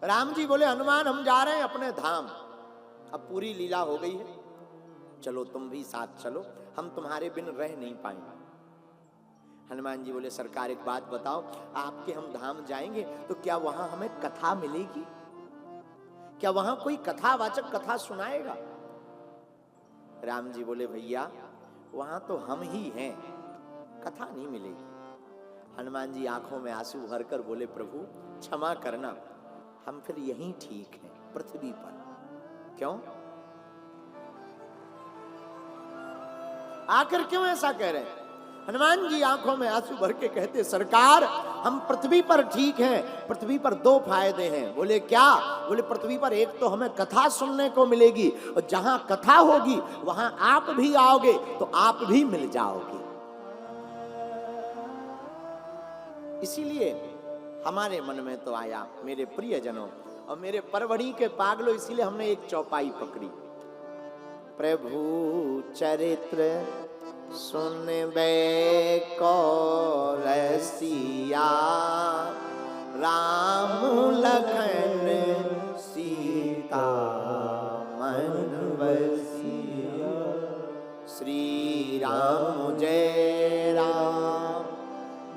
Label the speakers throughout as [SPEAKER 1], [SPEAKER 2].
[SPEAKER 1] राम जी बोले हनुमान हम जा रहे हैं अपने धाम, अब पूरी लीला हो गई है, चलो तुम भी साथ चलो, हम तुम्हारे बिन रह नहीं पाएंगे। हनुमान जी बोले सरकार एक बात बताओ, आपके हम धाम जाएंगे तो क्या वहां हमें कथा मिलेगी? क्या वहां कोई कथावाचक कथा सुनाएगा? राम जी बोले भैया वहां तो हम ही हैं, कथा नहीं मिलेगी। हनुमान जी आंखों में आंसू भरकर बोले प्रभु क्षमा करना, हम फिर यहीं ठीक हैं पृथ्वी पर। क्यों? आखिर क्यों ऐसा कह रहे हैं? हनुमान जी आंखों में आंसू भर के कहते सरकार हम पृथ्वी पर ठीक हैं, पृथ्वी पर दो फायदे हैं। बोले क्या? बोले पृथ्वी पर एक तो हमें कथा सुनने को मिलेगी, और जहां कथा होगी वहां आप भी आओगे तो आप भी मिल जाओगे। इसीलिए हमारे मन में तो आया मेरे प्रियजनों और मेरे परवड़ी के पागलों, इसीलिए हमने एक चौपाई पकड़ी, प्रभु चरित्र सुनबे को रसिया, राम लखन सीता मन बसिया, श्री राम जय राम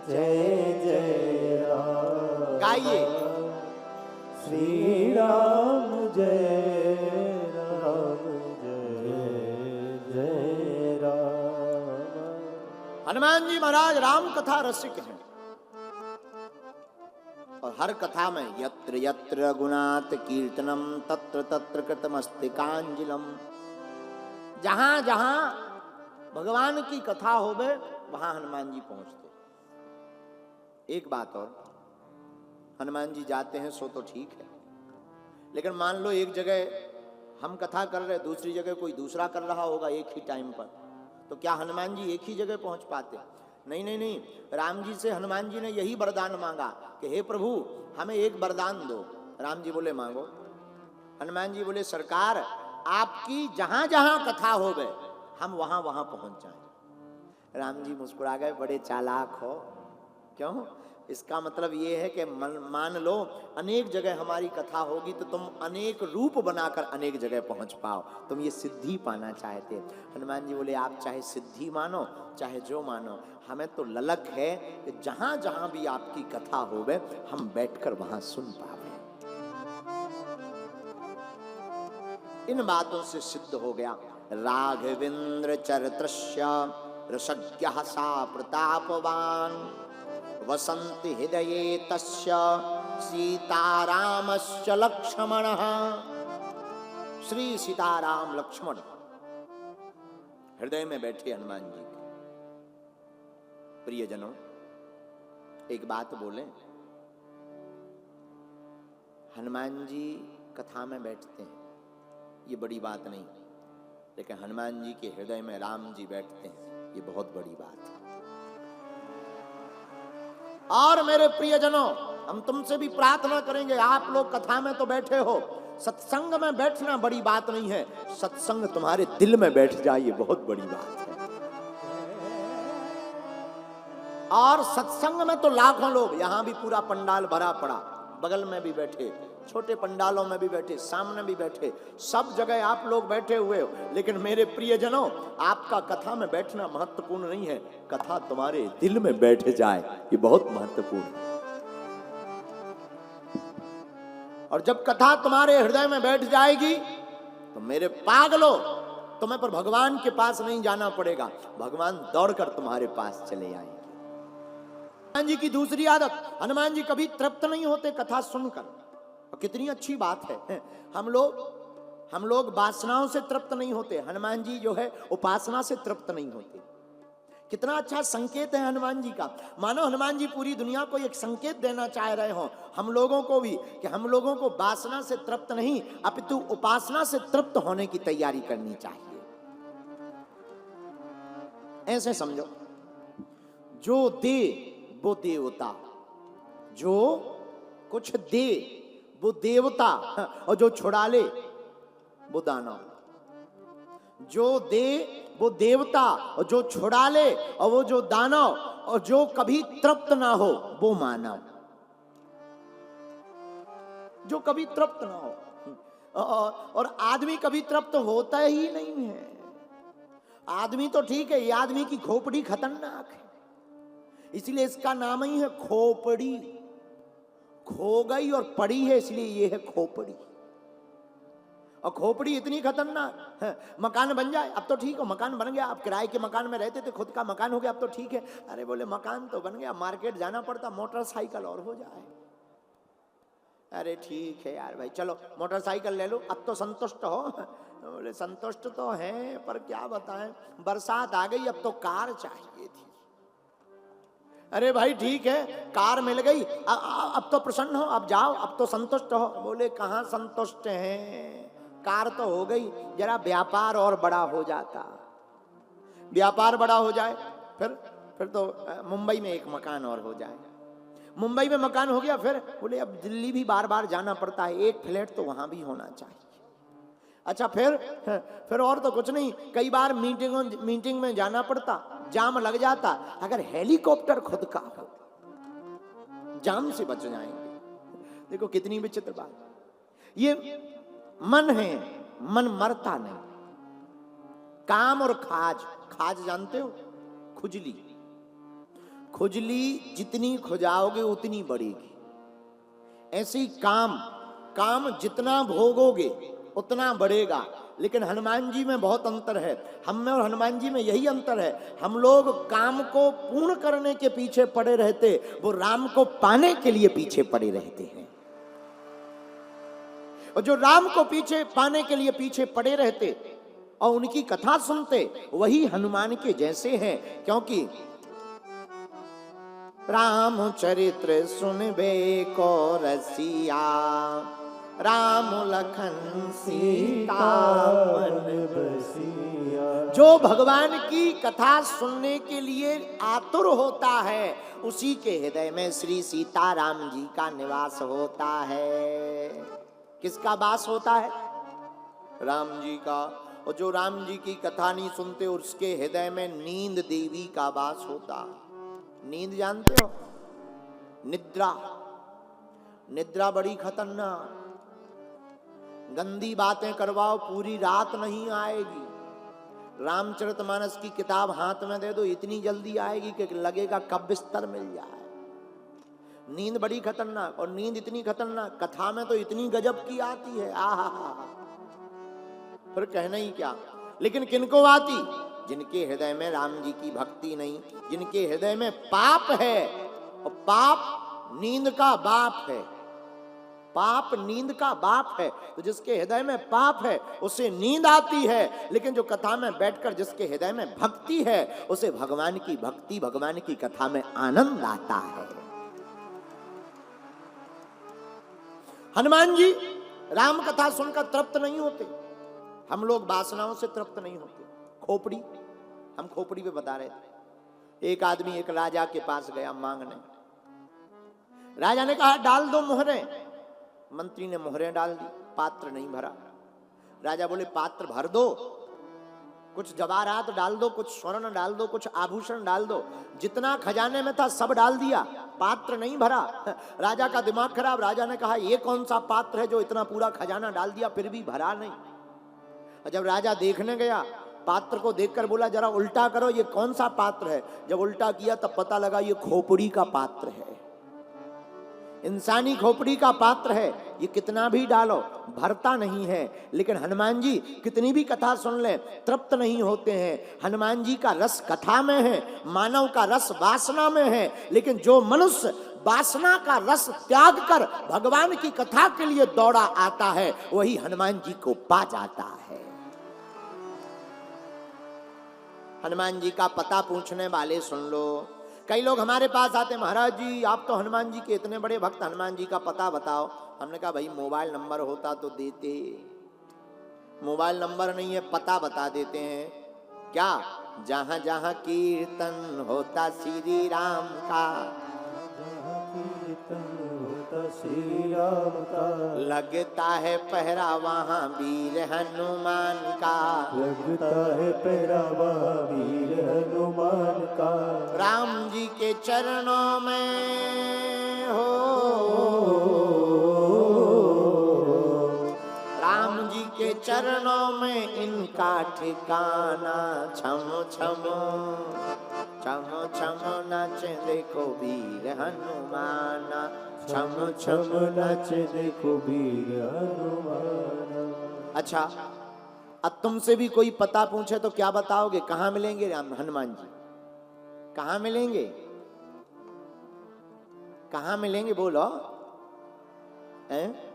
[SPEAKER 1] जय जय राम। गाइए
[SPEAKER 2] श्री राम जय राम जय जय राम।
[SPEAKER 1] हनुमान जी महाराज राम कथा रसिक हैं और हर कथा में यत्र यत्र रघुनाथ कीर्तनम तत्र तत्र कृतमस्तिकांजलम, जहां जहां भगवान की कथा होवे वहां हनुमान जी पहुंचते। एक बात और, हनुमान जी जाते हैं सो तो ठीक है, लेकिन मान लो एक जगह हम कथा कर रहे, दूसरी जगह कोई दूसरा कर रहा होगा एक ही टाइम पर, तो क्या हनुमान जी एक ही जगह पहुंच पाते? नहीं नहीं नहीं, राम जी से हनुमान जी ने यही वरदान मांगा कि हे प्रभु हमें एक वरदान दो। राम जी बोले मांगो। हनुमान जी बोले सरकार आपकी जहां जहां कथा हो गए हम वहां वहां पहुंच जाए। राम जी मुस्कुरा गए, बड़े चालाक हो। क्यों? इसका मतलब ये है कि मान लो अनेक जगह हमारी कथा होगी तो तुम अनेक रूप बनाकर अनेक जगह पहुंच पाओ, तुम ये सिद्धि पाना चाहते। हनुमान जी बोले आप चाहे सिद्धि मानो चाहे जो मानो, हमें तो ललक है कि जहां जहां भी आपकी कथा होवे हम बैठकर वहां सुन पावे। इन बातों से सिद्ध हो गया राघवेंद्र चरित्रस्य रसज्ञः सा प्रतापवान, वसंति हृदये तस्य सीतारामस्य लक्ष्मणः। श्री सीताराम लक्ष्मण हृदय में बैठे हनुमान जी के। प्रियजनों एक बात बोले, हनुमान जी कथा में बैठते हैं ये बड़ी बात नहीं, लेकिन हनुमान जी के हृदय में राम जी बैठते हैं ये बहुत बड़ी बात है। और मेरे प्रियजनों हम तुमसे भी प्रार्थना करेंगे, आप लोग कथा में तो बैठे हो, सत्संग में बैठना बड़ी बात नहीं है, सत्संग तुम्हारे दिल में बैठ जाए ये बहुत बड़ी बात है। और सत्संग में तो लाखों लोग, यहां भी पूरा पंडाल भरा पड़ा, बगल में भी बैठे, छोटे पंडालों में भी बैठे, सामने भी बैठे, सब जगह आप लोग बैठे हुए हो, लेकिन मेरे प्रियजनों आपका कथा में बैठना महत्वपूर्ण नहीं है, कथा तुम्हारे दिल में बैठ जाए ये बहुत महत्वपूर्ण है। और जब कथा तुम्हारे हृदय में बैठ जाएगी तो मेरे पागलों तुम्हें पर भगवान के पास नहीं जाना पड़ेगा, भगवान दौड़कर तुम्हारे पास चले आएंगे। हनुमान जी की दूसरी आदत, हनुमान जी कभी तृप्त नहीं होते कथा सुनकर। और कितनी अच्छी बात है, हम लोग वासनाओं से तृप्त नहीं होते, हनुमान जी जो है उपासना से तृप्त नहीं होते। कितना अच्छा संकेत है हनुमान जी का। मानो हनुमान जी पूरी दुनिया को एक संकेत देना चाह रहे हो, हम लोगों को भी, कि हम लोगों को वासना से तृप्त नहीं अपितु उपासना से तृप्त होने की तैयारी करनी चाहिए। ऐसे समझो, जो दे वो देवता, जो कुछ दे वो देवता, और जो छुड़ा ले वो दानव। जो दे वो देवता, और जो छुड़ा ले और वो जो दानव, और जो कभी तृप्त ना हो वो मानव। जो कभी तृप्त ना हो। और आदमी कभी तृप्त होता ही नहीं है। आदमी तो ठीक है, ये आदमी की खोपड़ी खतरनाक है, इसलिए इसका नाम ही है खोपड़ी। खो गई और पड़ी है, इसलिए ये है खोपड़ी। और खोपड़ी इतनी खतरनाक है, मकान बन जाए, अब तो ठीक हो, मकान बन गया, आप किराए के मकान में रहते थे, खुद का मकान हो गया, अब तो ठीक है। अरे बोले मकान तो बन गया, मार्केट जाना पड़ता, मोटरसाइकिल और हो जाए। अरे ठीक है यार भाई, चलो मोटरसाइकिल ले लो, अब तो संतुष्ट हो। बोले संतुष्ट तो हैं, पर क्या बताएं, बरसात आ गई, अब तो कार चाहिए थी। अरे भाई ठीक है, कार मिल गई, अब तो प्रसन्न हो, अब जाओ, अब तो संतुष्ट हो। बोले कहाँ संतुष्ट हैं, कार तो हो गई, जरा व्यापार और बड़ा हो जाता, व्यापार बड़ा हो जाए, फिर तो मुंबई में एक मकान और हो जाए। मुंबई में मकान हो गया, फिर बोले अब दिल्ली भी बार बार जाना पड़ता है, एक फ्लैट तो वहां भी होना चाहिए। अच्छा फिर और तो कुछ नहीं, कई बार मीटिंग में जाना पड़ता, जाम लग जाता, अगर हेलीकॉप्टर खुद का हो, जाम से बच जाएंगे। देखो कितनी विचित्र बात। ये मन है, मन मरता नहीं। काम और खाज, खाज जानते हो, खुजली, खुजली जितनी खुजाओगे उतनी बढ़ेगी। ऐसे ही काम जितना भोगोगे उतना बढ़ेगा। लेकिन हनुमान जी में बहुत अंतर है, हम में और हनुमान जी में यही अंतर है, हम लोग काम को पूर्ण करने के पीछे पड़े रहते, वो राम को पाने के लिए पीछे पड़े रहते हैं। और जो राम को पीछे पाने के लिए पीछे पड़े रहते और उनकी कथा सुनते, वही हनुमान के जैसे हैं। क्योंकि राम चरित्र सुनबे को रसिया, राम लखन सीता मन बसिया। जो भगवान की कथा सुनने के लिए आतुर होता है, उसी के हृदय में श्री सीताराम जी का निवास होता है। किसका वास होता है? राम जी का। और जो राम जी की कथा नहीं सुनते, उसके हृदय में नींद देवी का वास होता। नींद जानते हो? निद्रा, निद्रा बड़ी खतरनाक। गंदी बातें करवाओ, पूरी रात नहीं आएगी। रामचरितमानस की किताब हाथ में दे दो, इतनी जल्दी आएगी कि लगेगा कब बिस्तर मिल जाए। नींद बड़ी खतरनाक, और नींद इतनी खतरनाक, कथा में तो इतनी गजब की आती है, आहा, फिर कहना ही क्या। लेकिन किनको आती? जिनके हृदय में राम जी की भक्ति नहीं, जिनके हृदय में पाप है। और पाप नींद का बाप है, पाप नींद का बाप है। तो जिसके हृदय में पाप है उसे नींद आती है, लेकिन जो कथा में बैठकर जिसके हृदय में भक्ति है, उसे भगवान की भक्ति, भगवान की कथा में आनंद आता है। हनुमान जी राम कथा सुनकर तृप्त नहीं होते। हम लोग वासनाओं से तृप्त नहीं होते। खोपड़ी, हम खोपड़ी पे बता रहे थे। एक आदमी एक राजा के पास गया मांगने। राजा ने कहा डाल दो मोहरे। मंत्री ने मोहरे डाल दी, पात्र नहीं भरा। राजा बोले पात्र भर दो, कुछ जवाहरात डाल दो, कुछ स्वर्ण डाल दो, कुछ आभूषण डाल दो। जितना खजाने में था सब डाल दिया, पात्र नहीं भरा। राजा का दिमाग खराब। राजा ने कहा ये कौन सा पात्र है जो इतना पूरा खजाना डाल दिया फिर भी भरा नहीं। जब राजा देखने गया, पात्र को देखकर बोला जरा उल्टा करो, ये कौन सा पात्र है। जब उल्टा किया तब पता लगा ये खोपड़ी का पात्र है, इंसानी खोपड़ी का पात्र है। ये कितना भी डालो भरता नहीं है। लेकिन हनुमान जी कितनी भी कथा सुन ले तृप्त नहीं होते हैं। हनुमान जी का रस कथा में है, मानव का रस वासना में है। लेकिन जो मनुष्य वासना का रस त्याग कर भगवान की कथा के लिए दौड़ा आता है, वही हनुमान जी को पा जाता है। हनुमान जी का पता पूछने वाले सुन लो। कई लोग हमारे पास आते, महाराज जी आप तो हनुमान जी के इतने बड़े भक्त, हनुमान जी का पता बताओ। हमने कहा भाई मोबाइल नंबर होता तो देते, मोबाइल नंबर नहीं है, पता बता देते हैं। क्या? जहां जहां कीर्तन होता श्री राम का,
[SPEAKER 2] श्री राम का,
[SPEAKER 1] लगता है पहरा वहां वीर हनुमान का,
[SPEAKER 2] लगता है पहरा वहां वीर हनुमान का।
[SPEAKER 1] राम जी के चरणों में हो चरणों में इनका ठिकाना। छम छम छम छम नाचे देखो वीर हनुमाना। छम छम
[SPEAKER 2] नाचे देखो वीर हनुमान।
[SPEAKER 1] अच्छा, अब तुमसे भी कोई पता पूछे तो क्या बताओगे? कहाँ मिलेंगे हनुमान जी? कहाँ मिलेंगे? कहाँ मिलेंगे बोलो?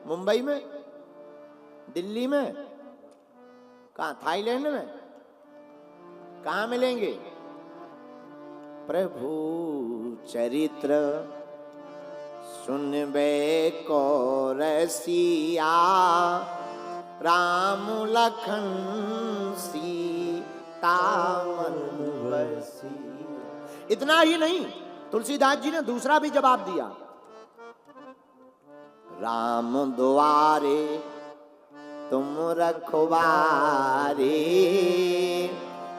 [SPEAKER 1] मुंबई में, दिल्ली में, कहाँ, थाईलैंड में? कहाँ मिलेंगे? प्रभु चरित्र सुनबे को रसिया, राम लखन सीता मन बसी। इतना ही नहीं, तुलसीदास जी ने दूसरा भी जवाब दिया। राम द्वारे तुम रखवारे,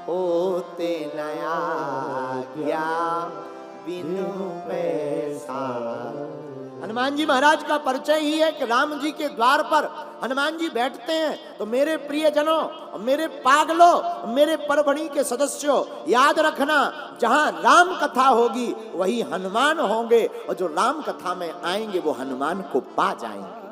[SPEAKER 1] होते नया गया बिनु पैसा। हनुमान जी महाराज का परिचय ही है कि राम जी के द्वार पर हनुमान जी बैठते हैं। तो मेरे प्रियजनों, मेरे पागलों, मेरे परभणी के सदस्यों, याद रखना, जहां राम कथा होगी वही हनुमान होंगे, और जो राम कथा में आएंगे वो हनुमान को पा जाएंगे।